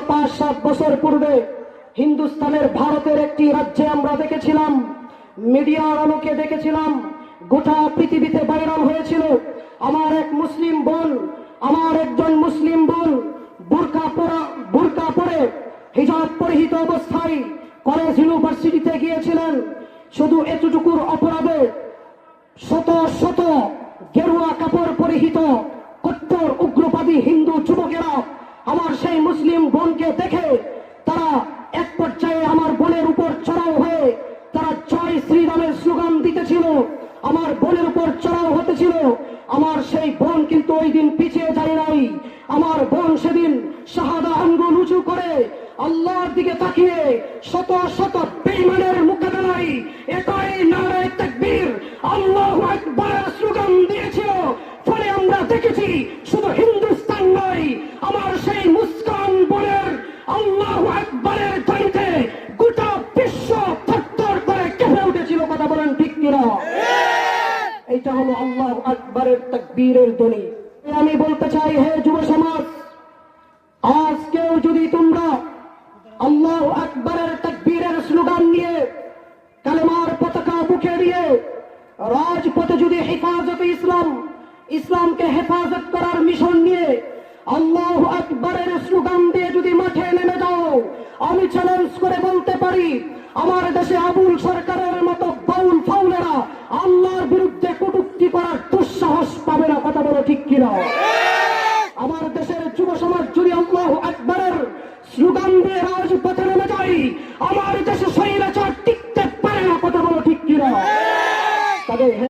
5-7 বছর পূর্বে হিন্দুস্তানের ভারতের একটি রাজ্যে আমরা দেখেছিলাম, মিডিয়ার আলোকে দেখেছিলাম, গোটা পৃথিবীতে ভাইরাল হয়েছিল। আমার একজন মুসলিম বোন বুরকা পরে হিজাব পরিহিত অবস্থায় কলেজ ইউনিভার্সিটিতে গিয়েছিলেন। শুধু এতটুকুর অপরাধে শত শত গেরুয়া কাপড় পরিহিত কট্টর উগ্রবাদী হিন্দু যুবকেরা আমার সেই মুসলিম বোনকে দেখে তারা এক পর্যায়ে আমার বোনের উপর চড়াও হয়ে তারা জয় শ্রীরামের স্লোগান দিতেছিল, আমার বোনের উপর চড়াও হতেছিল। আমার সেই বোন কিন্তু ওই দিন পিছিয়ে যায় নাই। আমার বোন সেদিন শাহাদা আঙ্গুল উঁচু করে আল্লাহর দিকে তাকিয়ে শত শত বেঈমানের মোকাবেলায় একই নারায়ে তাকবীর আল্লাহু আকবার স্লোগান দিয়েছিল। ফলে আমরা দেখেছি শুধু হিন্দুস্তান নয়, আমার সেই মুসকান বোনের আল্লাহু আকবারের ধ্বনিতে গোটা বিশ্ব থরথর করে কেঁপে উঠেছিল। কথা বলেন ঠিক কিনা? এইটা হলো আল্লাহু আকবারের তাকবীরের ধ্বনি। আমি বলতে চাই, হে যুব সমাজ, আজকেও যদি তোমরা আল্লাহু আকবারের তাকবীরের স্লোগান নিয়ে কালেমার পতাকা বুকে নিয়ে রাজপথে যদি হেফাজতে ইসলামকে হেফাজত করার মিশন নিয়ে আল্লাহু আকবারের স্লোগান দিয়ে যদি মাঠে নেমে যাও, আমি চ্যালেঞ্জ করে বলতে পারি আমার দেশে আবুল সরকারের মতো বাউল ফাউলেরা আল্লাহর বিরুদ্ধে কটূক্তি করার দুঃসাহস পাবে না। কথা বলো ঠিক কিনা? আমার দেশের যুব সমাজ যদি আল্লাহু আকবারের স্লোগান দিয়ে রাজপথে নেমে যায়, আমার দেশে স্বৈরাচার টিকতে পারে না। কথা বলো ঠিক কিনা? তবে